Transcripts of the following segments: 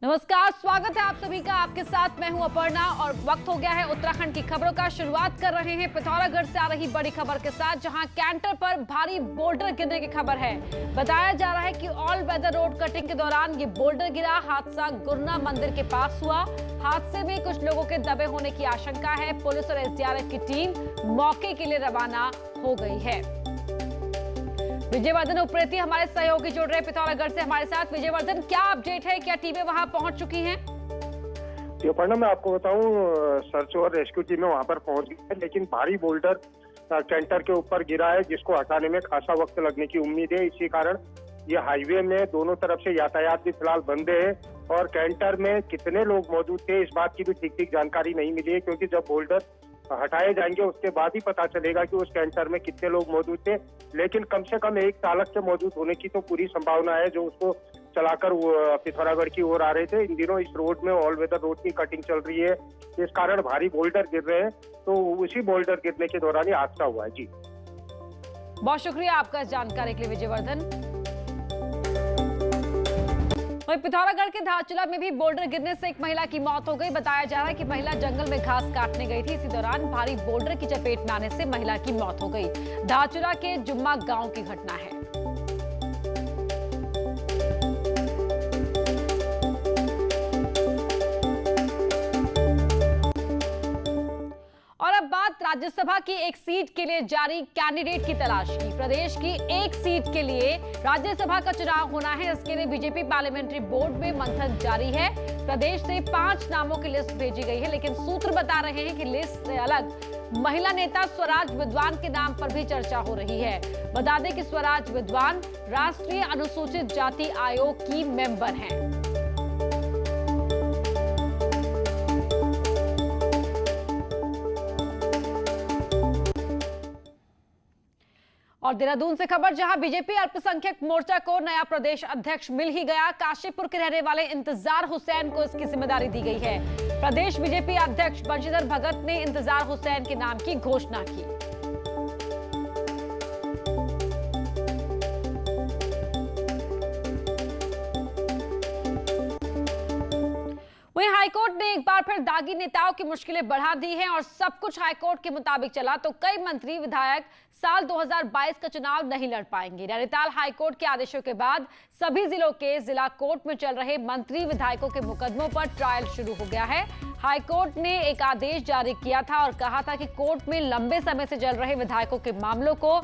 नमस्कार, स्वागत है आप सभी का। आपके साथ मैं हूं अपर्णा और वक्त हो गया है उत्तराखंड की खबरों का। शुरुआत कर रहे हैं पिथौरागढ़ से आ रही बड़ी खबर के साथ, जहां कैंटर पर भारी बोल्डर गिरने की खबर है। बताया जा रहा है कि ऑल वेदर रोड कटिंग के दौरान ये बोल्डर गिरा। हादसा गुरना मंदिर के पास हुआ। हादसे में कुछ लोगों के दबे होने की आशंका है। पुलिस और एसडीआरएफ की टीम मौके के लिए रवाना हो गई है। विजयवर्धन उप्रेती हमारे सहयोगी जुड़ रहे हैं पिथौरागढ़ से हमारे साथ। विजयवर्धन, क्या अपडेट है? क्या टीमें वहां पहुंच चुकी हैं? पढ़ना मैं आपको बताऊं, सर्च और रेस्क्यू टीमें वहां पर पहुंच गई है, लेकिन भारी बोल्डर कैंटर के ऊपर गिरा है, जिसको हटाने में खासा वक्त लगने की उम्मीद है। इसी कारण ये हाईवे में दोनों तरफ से यातायात भी फिलहाल बंद है और कैंटर में कितने लोग मौजूद थे इस बात की भी ठीक जानकारी नहीं मिली है, क्योंकि जब बोल्डर हटाए जाएंगे उसके बाद ही पता चलेगा कि उस कैंटर में कितने लोग मौजूद थे। लेकिन कम से कम एक चालक के मौजूद होने की तो पूरी संभावना है, जो उसको चलाकर पिथौरागढ़ की ओर आ रहे थे। इन दिनों इस रोड में ऑल वेदर रोड की कटिंग चल रही है, इस कारण भारी बोल्डर गिर रहे हैं, तो उसी बोल्डर गिरने के दौरान ये हादसा हुआ है। जी, बहुत शुक्रिया आपका इस जानकारी के लिए विजयवर्धन। वहीं पिथौरागढ़ के धारचूला में भी बोल्डर गिरने से एक महिला की मौत हो गई। बताया जा रहा है कि महिला जंगल में घास काटने गई थी। इसी दौरान भारी बोल्डर की चपेट में आने से महिला की मौत हो गई। धारचूला के जुम्मा गांव की घटना है। और अब बात राज्यसभा की एक सीट के लिए जारी कैंडिडेट की तलाश की। प्रदेश की एक सीट के लिए राज्यसभा का चुनाव होना है। इसके लिए बीजेपी पार्लियामेंट्री बोर्ड में मंथन जारी है। प्रदेश से 5 नामों की लिस्ट भेजी गई है, लेकिन सूत्र बता रहे हैं कि लिस्ट से अलग महिला नेता स्वराज विद्वान के नाम पर भी चर्चा हो रही है। बता दें कि स्वराज विद्वान राष्ट्रीय अनुसूचित जाति आयोग की मेंबर हैं। और देहरादून से खबर, जहां बीजेपी अल्पसंख्यक मोर्चा को नया प्रदेश अध्यक्ष मिल ही गया। काशीपुर के रहने वाले इंतजार हुसैन को इसकी जिम्मेदारी दी गई है। प्रदेश बीजेपी अध्यक्ष बंशीधर भगत ने इंतजार हुसैन के नाम की घोषणा की। वहीं हाईकोर्ट ने एक बार फिर दागी नेताओं की मुश्किलें बढ़ा दी हैं और सब कुछ हाईकोर्ट के मुताबिक चला तो कई मंत्री विधायक साल 2022 का चुनाव नहीं लड़ पाएंगे। नैनीताल हाईकोर्ट के आदेशों के बाद सभी जिलों के जिला कोर्ट में चल रहे मंत्री विधायकों के मुकदमों पर ट्रायल शुरू हो गया है। हाईकोर्ट ने एक आदेश जारी किया था और कहा था कि कोर्ट में लंबे समय से चल रहे विधायकों के मामलों को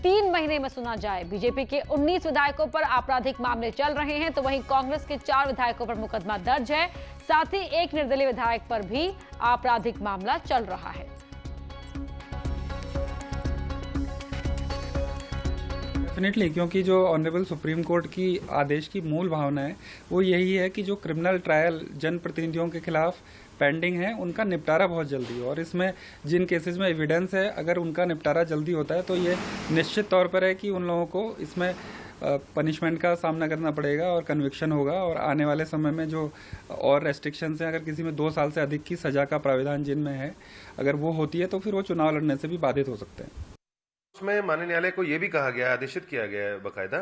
3 महीने में सुना जाए। बीजेपी के 19 विधायकों पर आपराधिक मामले चल रहे हैं, तो वहीं कांग्रेस के 4 विधायकों पर मुकदमा दर्ज है। साथ ही एक निर्दलीय विधायक पर भी आपराधिक मामला चल रहा है। डेफिनेटली, क्योंकि जो ऑनरेबल सुप्रीम कोर्ट की आदेश की मूल भावना है वो यही है कि जो क्रिमिनल ट्रायल जनप्रतिनिधियों के खिलाफ पेंडिंग है उनका निपटारा बहुत जल्दी हो, और इसमें जिन केसेस में एविडेंस है अगर उनका निपटारा जल्दी होता है तो ये निश्चित तौर पर है कि उन लोगों को इसमें पनिशमेंट का सामना करना पड़ेगा और कन्विक्शन होगा। और आने वाले समय में जो और रेस्ट्रिक्शंस हैं, अगर किसी में 2 साल से अधिक की सजा का प्राविधान जिनमें है, अगर वो होती है तो फिर वो चुनाव लड़ने से भी बाधित हो सकते हैं। उसमें माननीय न्यायालय को यह भी कहा गया, आदेशित किया गया है बाकायदा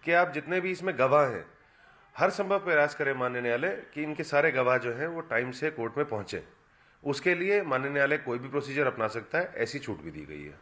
कि आप जितने भी इसमें गवाह हैं हर संभव प्रयास करें माननीय न्यायालय कि इनके सारे गवाह जो हैं वो टाइम से कोर्ट में पहुंचे। उसके लिए माननीय न्यायालय कोई भी प्रोसीजर अपना सकता है, ऐसी छूट भी दी गई है।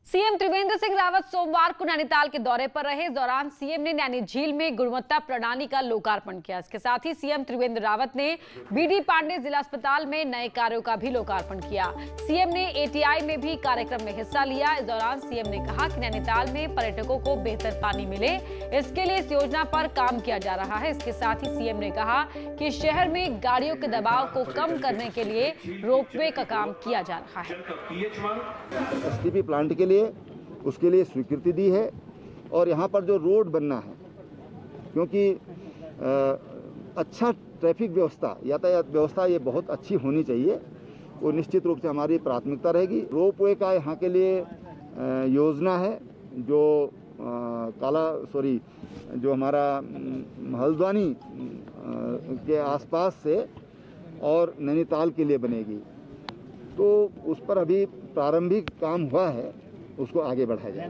सीएम त्रिवेंद्र सिंह रावत सोमवार को नैनीताल के दौरे पर रहे। इस दौरान सीएम ने नैनी झील में गुणवत्ता प्रणाली का लोकार्पण किया। इसके साथ ही सीएम त्रिवेंद्र रावत ने बीडी पांडे जिला अस्पताल में नए कार्यों का भी लोकार्पण किया। सीएम ने एटीआई में भी कार्यक्रम में हिस्सा लिया। इस दौरान सीएम ने कहा कि नैनीताल में पर्यटकों को बेहतर पानी मिले, इसके लिए इस योजना पर काम किया जा रहा है। इसके साथ ही सीएम ने कहा कि शहर में गाड़ियों के दबाव को कम करने के लिए रोपवे का काम किया जा रहा है। एसटीपी प्लांट के लिए उसके लिए स्वीकृति दी है और यहाँ पर जो रोड बनना है, क्योंकि अच्छा ट्रैफिक व्यवस्था, यातायात व्यवस्था ये बहुत अच्छी होनी चाहिए, वो निश्चित रूप से हमारी प्राथमिकता रहेगी। रोपवे का यहाँ के लिए योजना है जो जो हमारा हल्द्वानी के आसपास से और नैनीताल के लिए बनेगी, तो उस पर अभी प्रारंभिक काम हुआ है, उसको आगे बढ़ाया जाए।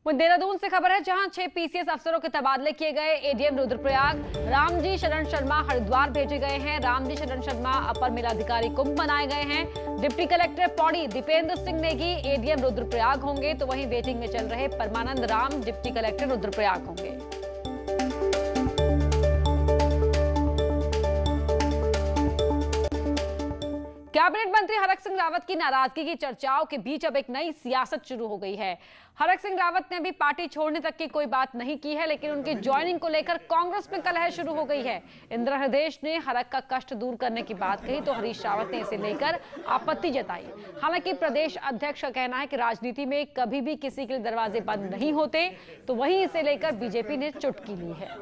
वहीं देहरादून से खबर है, जहां 6 पीसीएस अफसरों के तबादले किए गए। एडीएम रुद्रप्रयाग रामजी शरण शर्मा हरिद्वार भेजे गए हैं। रामजी शरण शर्मा अपर मेलाधिकारी कुंभ बनाए गए हैं। Deputy collector Pauri Dipendra Singh Negi ADM Rudraprayag होंगे, तो वहीं वेटिंग में चल रहे परमानंद राम डिप्टी कलेक्टर रुद्रप्रयाग होंगे। कैबिनेट मंत्री हरक सिंह रावत की नाराजगी की चर्चाओं के बीच अब एक नई सियासत शुरू हो गई है। हरक सिंह रावत ने अभी पार्टी छोड़ने तक की कोई बात नहीं की है, लेकिन उनकी ज्वाइनिंग को लेकर कांग्रेस में कलह शुरू हो गई है। इंदिरा हृदय ने हरक का कष्ट दूर करने की बात कही, तो हरीश रावत ने इसे लेकर आपत्ति जताई। हालांकि प्रदेश अध्यक्ष का कहना है कि राजनीति में कभी भी किसी के लिए दरवाजे बंद नहीं होते, तो वहीं इसे लेकर बीजेपी ने चुटकी ली है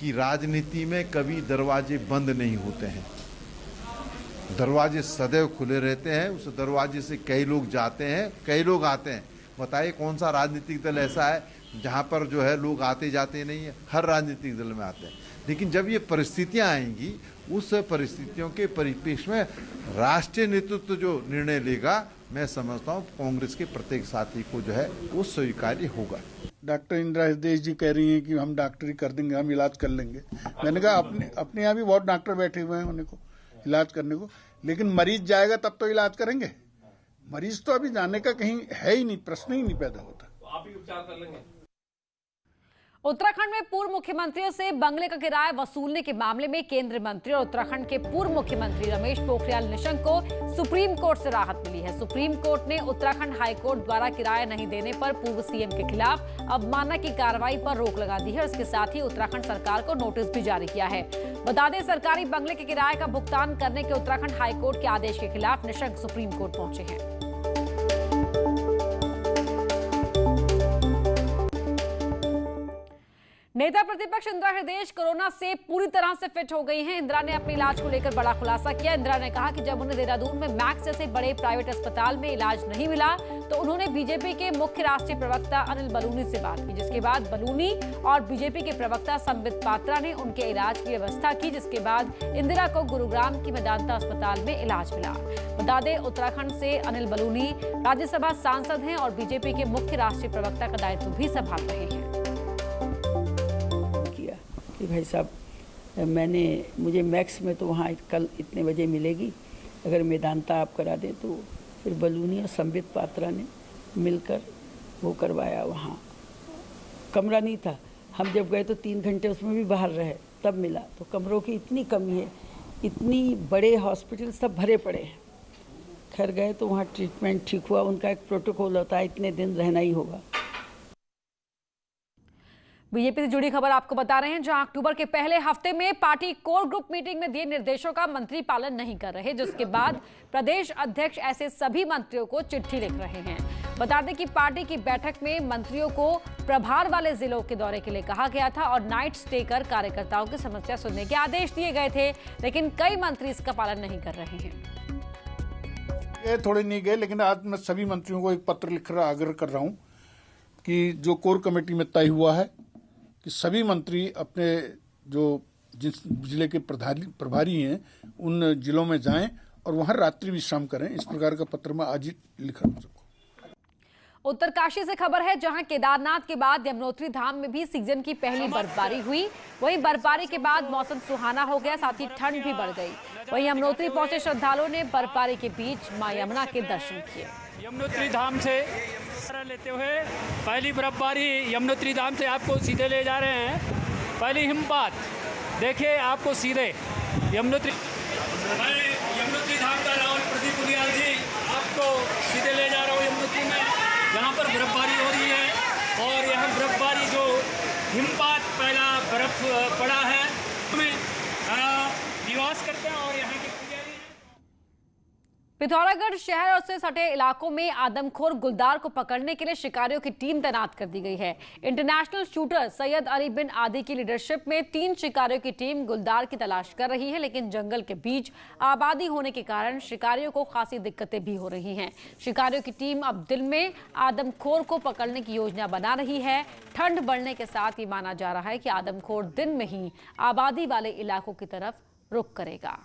कि राजनीति में कभी दरवाजे बंद नहीं होते हैं, दरवाजे सदैव खुले रहते हैं। उस दरवाजे से कई लोग जाते हैं, कई लोग आते हैं। बताइए कौन सा राजनीतिक दल ऐसा है जहां पर जो है लोग आते जाते नहीं है? हर राजनीतिक दल में आते हैं। लेकिन जब ये परिस्थितियां आएंगी, उस परिस्थितियों के परिप्रेक्ष्य में राष्ट्रीय नेतृत्व जो निर्णय लेगा, मैं समझता हूँ कांग्रेस के प्रत्येक साथी को जो है वो स्वीकार्य होगा। डॉक्टर इंदिरा हृदय जी कह रही हैं कि हम डॉक्टरी कर देंगे, हम इलाज कर लेंगे। मैंने कहा अपने यहाँ भी बहुत डॉक्टर बैठे हुए हैं उन्हें को इलाज करने को, लेकिन मरीज जाएगा तब तो इलाज करेंगे। मरीज तो अभी जाने का कहीं है ही नहीं, प्रश्न ही नहीं पैदा होता। तो आप ही उपचार कर लेंगे। उत्तराखंड में पूर्व मुख्यमंत्रियों से बंगले का किराया वसूलने के मामले में केंद्रीय मंत्री और उत्तराखंड के पूर्व मुख्यमंत्री रमेश पोखरियाल निशंक को सुप्रीम कोर्ट से राहत मिली है। सुप्रीम कोर्ट ने उत्तराखंड हाईकोर्ट द्वारा किराया नहीं देने पर पूर्व सीएम के खिलाफ अवमानना की कार्रवाई पर रोक लगा दी है और इसके साथ ही उत्तराखंड सरकार को नोटिस भी जारी किया है। बता दें, सरकारी बंगले के किराए का भुगतान करने के उत्तराखंड हाईकोर्ट के आदेश के खिलाफ निशंक सुप्रीम कोर्ट पहुंचे हैं। नेता प्रतिपक्ष इंदिरा हृदय कोरोना से पूरी तरह से फिट हो गई हैं। इंदिरा ने अपने इलाज को लेकर बड़ा खुलासा किया। इंदिरा ने कहा कि जब उन्हें देहरादून में मैक्स जैसे बड़े प्राइवेट अस्पताल में इलाज नहीं मिला, तो उन्होंने बीजेपी के मुख्य राष्ट्रीय प्रवक्ता अनिल बलूनी से बात की, जिसके बाद बलूनी और बीजेपी के प्रवक्ता संबित पात्रा ने उनके इलाज की व्यवस्था की, जिसके बाद इंदिरा को गुरुग्राम की मेदांता अस्पताल में इलाज मिला। बता दें, उत्तराखंड से अनिल बलूनी राज्यसभा सांसद हैं और बीजेपी के मुख्य राष्ट्रीय प्रवक्ता का दायित्व भी संभाल रहे हैं। कि भाई साहब, मुझे मैक्स में तो वहाँ कल इतने बजे मिलेगी, अगर मेदांता आप करा दें तो। फिर बलूनी और संबित पात्रा ने मिलकर वो करवाया। वहाँ कमरा नहीं था, हम जब गए तो 3 घंटे उसमें भी बाहर रहे, तब मिला। तो कमरों की इतनी कमी है, इतनी बड़े हॉस्पिटल सब भरे पड़े हैं। खैर गए तो वहाँ ट्रीटमेंट ठीक हुआ। उनका एक प्रोटोकॉल होता है, इतने दिन रहना ही होगा। बीजेपी से जुड़ी खबर आपको बता रहे हैं, जहां अक्टूबर के पहले हफ्ते में पार्टी कोर ग्रुप मीटिंग में दिए निर्देशों का मंत्री पालन नहीं कर रहे, जिसके बाद प्रदेश अध्यक्ष ऐसे सभी मंत्रियों को चिट्ठी लिख रहे हैं। बता दें कि पार्टी की बैठक में मंत्रियों को प्रभार वाले जिलों के दौरे के लिए कहा गया था और नाइट स्टे कर कार्यकर्ताओं की समस्या सुनने के आदेश दिए गए थे, लेकिन कई मंत्री इसका पालन नहीं कर रहे हैं। ये थोड़े नहीं गए, लेकिन आज मैं सभी मंत्रियों को एक पत्र लिख कर आग्रह कर रहा हूँ कि जो कोर कमेटी में तय हुआ है कि सभी मंत्री अपने जो जिस जिले के प्रभारी हैं उन जिलों में जाएं और वहां रात्रि विश्राम करें। इस प्रकार का पत्र मैं आज ही लिख रहा हूं सबको। उत्तरकाशी से खबर है, जहां केदारनाथ के बाद यमुनोत्री धाम में भी सीजन की पहली बर्फबारी हुई। वहीं बर्फबारी के बाद मौसम सुहाना हो गया, साथ ही ठंड भी बढ़ गई। वहीं यमुनोत्री पहुंचे श्रद्धालुओं ने बर्फबारी के बीच मां यमुना के दर्शन किए। यमुनोत्री धाम से लेते हुए पहली बर्फबारी यमुनोत्री धाम से आपको सीधे ले जा रहे हैं। पहली हिमपात देखिए आपको सीधे यमुनोत्री धाम का राहुल प्रदीप पुनियाल जी आपको सीधे ले जा रहा हूँ यमुनोत्री में, जहाँ पर बर्फबारी हो रही है। और यहाँ बर्फबारी जो हिमपात पहला बर्फ पड़ा है उसमें निवास करते हैं और यहाँ की पिथौरागढ़ शहर और से सटे इलाकों में आदमखोर गुलदार को पकड़ने के लिए शिकारियों की टीम तैनात कर दी गई है। इंटरनेशनल शूटर सैयद अली बिन आदि की लीडरशिप में 3 शिकारियों की टीम गुलदार की तलाश कर रही है, लेकिन जंगल के बीच आबादी होने के कारण शिकारियों को खासी दिक्कतें भी हो रही हैं। शिकारियों की टीम अब दिन में आदमखोर को पकड़ने की योजना बना रही है। ठंड बढ़ने के साथ ये माना जा रहा है कि आदमखोर दिन में ही आबादी वाले इलाकों की तरफ रुख करेगा।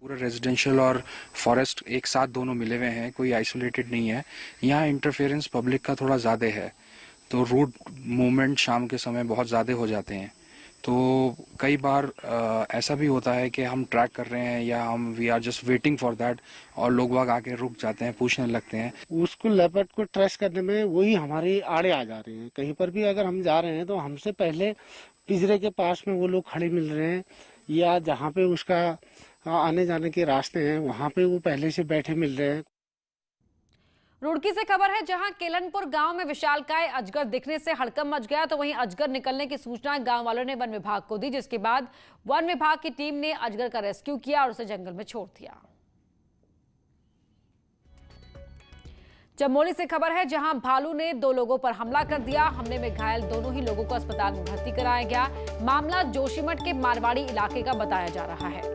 पूरा रेजिडेंशियल और फॉरेस्ट एक साथ दोनों मिले हुए हैं, कोई आइसोलेटेड नहीं है। यहाँ इंटरफेरेंस पब्लिक का थोड़ा ज़्यादा है, तो रूट मूवमेंट शाम के समय बहुत ज़्यादा हो जाते हैं। तो कई बार ऐसा भी होता है कि हम ट्रैक कर रहे हैं या हम we are just waiting for that और लोग वाग आके रुक जाते हैं, पूछने लगते हैं। उसको लेपर्ड को ट्रेस करने में वही हमारे आड़े आ जा रहे हैं। कहीं पर भी अगर हम जा रहे हैं तो हमसे पहले पिंजरे के पास में वो लोग खड़े मिल रहे हैं, या जहाँ पे उसका आने जाने के रास्ते हैं वहाँ पे वो पहले से बैठे मिल रहे हैं। रुड़की से खबर है, जहां केलनपुर गांव में विशालकाय अजगर दिखने से हड़कंप मच गया, तो वहीं अजगर निकलने की सूचना गांव वालों ने वन विभाग को दी, जिसके बाद वन विभाग की टीम ने अजगर का रेस्क्यू किया और उसे जंगल में छोड़ दिया। चमोली से खबर है, जहां भालू ने 2 लोगों पर हमला कर दिया। हमले में घायल दोनों ही लोगों को अस्पताल में भर्ती कराया गया। मामला जोशीमठ के मारवाड़ी इलाके का बताया जा रहा है।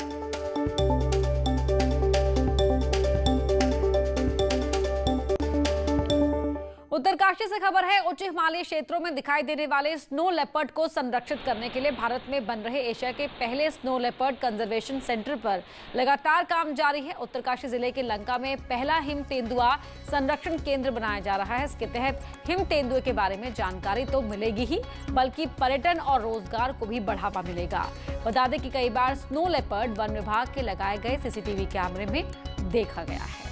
उत्तरकाशी से खबर है, उच्च हिमालयी क्षेत्रों में दिखाई देने वाले स्नो लेपर्ड को संरक्षित करने के लिए भारत में बन रहे एशिया के पहले स्नो लेपर्ड कंजर्वेशन सेंटर पर लगातार काम जारी है। उत्तरकाशी जिले के लंका में पहला हिम तेंदुआ संरक्षण केंद्र बनाया जा रहा है। इसके तहत हिम तेंदुए के बारे में जानकारी तो मिलेगी ही, बल्कि पर्यटन और रोजगार को भी बढ़ावा मिलेगा। बता दें कि कई बार स्नो लेपर्ड वन विभाग के लगाए गए सीसीटीवी कैमरे में देखा गया है।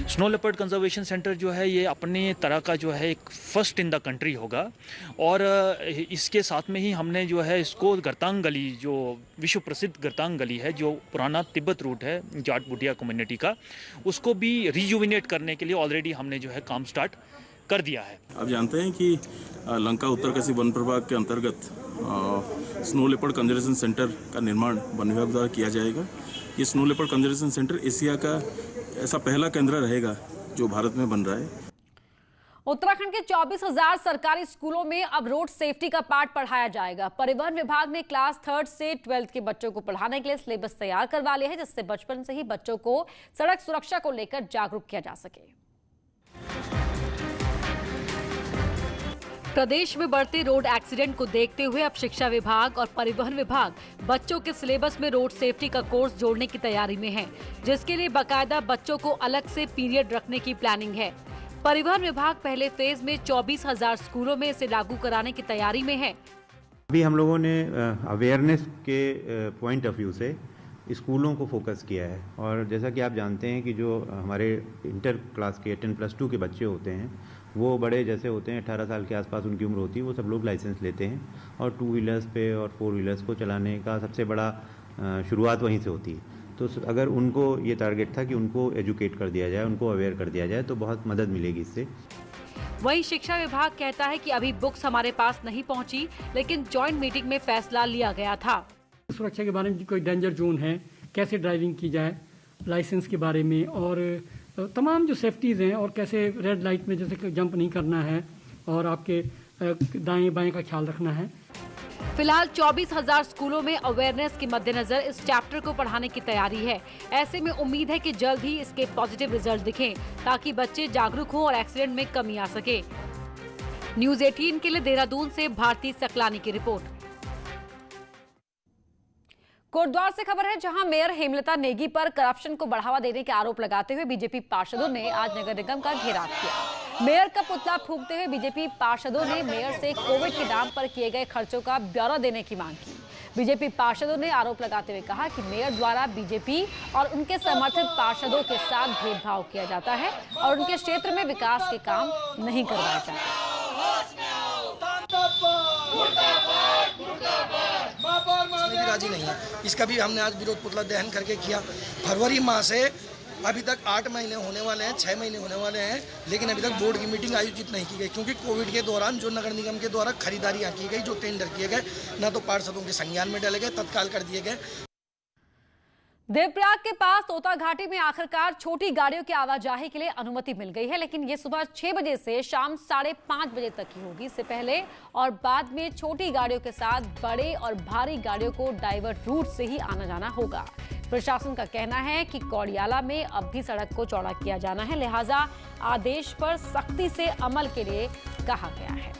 स्नो लेपर्ड कंजर्वेशन सेंटर जो है ये अपने तरह का जो है एक फर्स्ट इन द कंट्री होगा, और इसके साथ में ही हमने जो है इसको गर्तांग गली, जो विश्व प्रसिद्ध गर्तांग गली है, जो पुराना तिब्बत रूट है जाट बुटिया कम्युनिटी का, उसको भी रिजुविनेट करने के लिए ऑलरेडी हमने जो है काम स्टार्ट कर दिया है। आप जानते हैं कि लंका उत्तरकाशी वन प्रभाग के अंतर्गत स्नो लेपर्ड कंजर्वेशन सेंटर का निर्माण वन विभाग द्वारा किया जाएगा। ये snow leopard conservation centre Asia का ऐसा पहला केंद्र रहेगा जो भारत में बन रहा है। उत्तराखंड के 24,000 सरकारी स्कूलों में अब रोड सेफ्टी का पाठ पढ़ाया जाएगा। परिवहन विभाग ने क्लास 3rd से 12th के बच्चों को पढ़ाने के लिए सिलेबस तैयार करवा लिया है, जिससे बचपन से ही बच्चों को सड़क सुरक्षा को लेकर जागरूक किया जा सके। प्रदेश में बढ़ते रोड एक्सीडेंट को देखते हुए अब शिक्षा विभाग और परिवहन विभाग बच्चों के सिलेबस में रोड सेफ्टी का कोर्स जोड़ने की तैयारी में है, जिसके लिए बाकायदा बच्चों को अलग से पीरियड रखने की प्लानिंग है। परिवहन विभाग पहले फेज में 24,000 स्कूलों में इसे लागू कराने की तैयारी में है। अभी हम लोगों ने अवेयरनेस के पॉइंट ऑफ व्यू से स्कूलों को फोकस किया है, और जैसा कि आप जानते हैं कि जो हमारे इंटर क्लास के 10+2 के बच्चे होते हैं वो बड़े जैसे होते हैं, 18 साल के आसपास उनकी उम्र होती है, वो सब लोग लाइसेंस लेते हैं, और 2 व्हीलर्स पे और 4 व्हीलर्स को चलाने का सबसे बड़ा शुरुआत वहीं से होती है। तो अगर उनको ये टारगेट था कि उनको एजुकेट कर दिया जाए, उनको अवेयर कर दिया जाए, तो बहुत मदद मिलेगी इससे। वहीं शिक्षा विभाग कहता है कि अभी बुक्स हमारे पास नहीं पहुंची, लेकिन जॉइंट मीटिंग में फैसला लिया गया था। सुरक्षा के बारे में कोई डेंजर जोन है, कैसे ड्राइविंग की जाए, लाइसेंस के बारे में, और तमाम जो सेफ्टीज़ हैं, और कैसे रेड लाइट में जैसे जंप नहीं करना है, और आपके दाएं बाएं का ख्याल रखना है। फिलहाल 24,000 स्कूलों में अवेयरनेस के मद्देनजर इस चैप्टर को पढ़ाने की तैयारी है। ऐसे में उम्मीद है कि जल्द ही इसके पॉजिटिव रिजल्ट दिखें, ताकि बच्चे जागरूक हों और एक्सीडेंट में कमी आ सके। न्यूज़ 18 के लिए देहरादून से भारती सकलानी की रिपोर्ट। कोटद्वार से खबर है, जहां मेयर हेमलता नेगी पर करप्शन को बढ़ावा देने के आरोप लगाते हुए बीजेपी पार्षदों ने आज नगर निगम का घेराव किया। मेयर का पुतला फूंकते हुए बीजेपी पार्षदों ने मेयर से कोविड के नाम पर किए गए खर्चों का ब्यौरा देने की मांग की। बीजेपी पार्षदों ने आरोप लगाते हुए कहा कि मेयर द्वारा बीजेपी और उनके समर्थित पार्षदों के साथ भेदभाव किया जाता है और उनके क्षेत्र में विकास के काम नहीं करवाए जाते। भी राजी नहीं है, इसका भी हमने आज विरोध पुतला दहन करके किया। फरवरी माह से अभी तक 8 महीने होने वाले हैं, 6 महीने होने वाले हैं, लेकिन अभी तक बोर्ड की मीटिंग आयोजित नहीं की गई, क्योंकि कोविड के दौरान जो नगर निगम के द्वारा खरीदारियां की गई, जो टेंडर किए गए, न तो पार्षदों के संज्ञान में डाले गए, तत्काल कर दिए गए। देवप्रयाग के पास तोता घाटी में आखिरकार छोटी गाड़ियों की आवाजाही के लिए अनुमति मिल गई है, लेकिन ये सुबह 6 बजे से शाम 5:30 बजे तक की होगी। इससे पहले और बाद में छोटी गाड़ियों के साथ बड़े और भारी गाड़ियों को डाइवर्ट रूट से ही आना जाना होगा। प्रशासन का कहना है कि कौड़ियाला में अब भी सड़क को चौड़ा किया जाना है, लिहाजा आदेश पर सख्ती से अमल के लिए कहा गया है।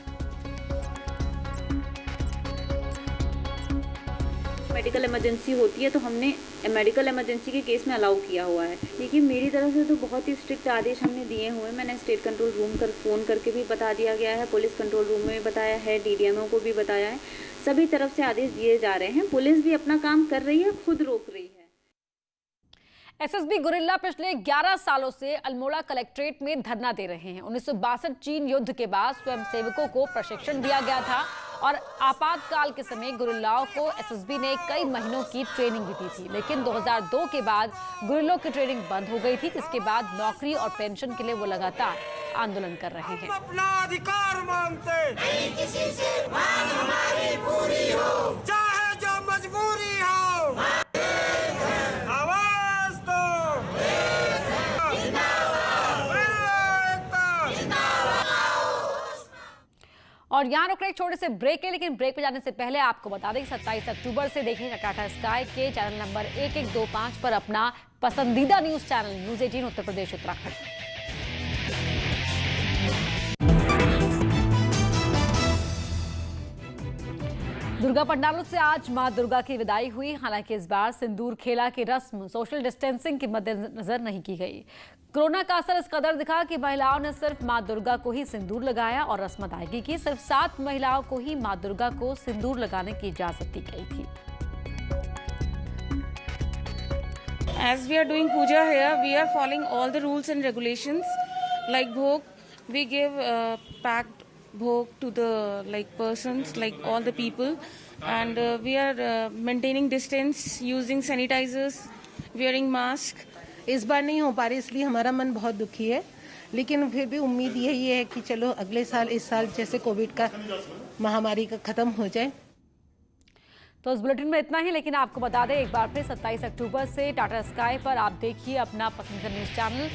मेडिकल इमरजेंसी होती है तो हमने मेडिकल इमरजेंसी के केस में अलाउ किया हुआ है। देखिए मेरी तरफ से तो बहुत ही स्ट्रिक्ट आदेश हमने दिए हुए हैं। मैंने स्टेट कंट्रोल रूम कर फ़ोन करके भी बता दिया गया है, पुलिस कंट्रोल रूम में भी बताया है, डीडीएमओ को भी बताया है। सभी तरफ से आदेश दिए जा रहे हैं। पुलिस भी अपना काम कर रही है, खुद रोक रही है। एसएसबी गुरिल्ला पिछले 11 सालों से अल्मोड़ा कलेक्ट्रेट में धरना दे रहे हैं। 1962 चीन युद्ध के बाद स्वयंसेवकों को प्रशिक्षण दिया गया था और आपातकाल के समय गुरिल्लाओं को एसएसबी ने कई महीनों की ट्रेनिंग भी दी थी, लेकिन 2002 के बाद गुरिल्लों की ट्रेनिंग बंद हो गई थी, जिसके बाद नौकरी और पेंशन के लिए वो लगातार आंदोलन कर रहे हैं। अपना अधिकार मांगते नहीं, किसी से मांग हमारी पूरी हो, चाहे जो मजबूरी हो, आवाज दो। और यहाँ रुक रहे एक छोटे से ब्रेक है, लेकिन ब्रेक पे जाने से पहले आपको बता दें कि 27 अक्टूबर से देखें टाटा स्काई के चैनल नंबर 1125 पर अपना पसंदीदा news channel news 18 Uttar Pradesh Uttarakhand. Durga पंडालों से आज मां दुर्गा की विदाई हुई। हालांकि इस बार सिंदूर खेला की रस्म सोशल डिस्टेंसिंग के मद्देनजर नहीं की गई। कोरोना का असर इस कदर दिखा कि महिलाओं ने सिर्फ मां दुर्गा को ही सिंदूर लगाया और रस्म अदायगी की। सिर्फ 7 महिलाओं को ही मां दुर्गा को सिंदूर लगाने की इजाजत दी गई थी। As we are doing puja here, we are following all the rules and regulations. Like bhog, we give packed bhog to the persons, like all the people, and we are maintaining distance, using sanitizers, wearing mask. इस बार नहीं हो पा रही, इसलिए हमारा मन बहुत दुखी है, लेकिन फिर भी उम्मीद यही है कि चलो अगले साल इस साल जैसे कोविड का महामारी का खत्म हो जाए। तो इस बुलेटिन में इतना ही, लेकिन आपको बता दें एक बार फिर 27 अक्टूबर से टाटा स्काई पर आप देखिए अपना पसंदीदा न्यूज चैनल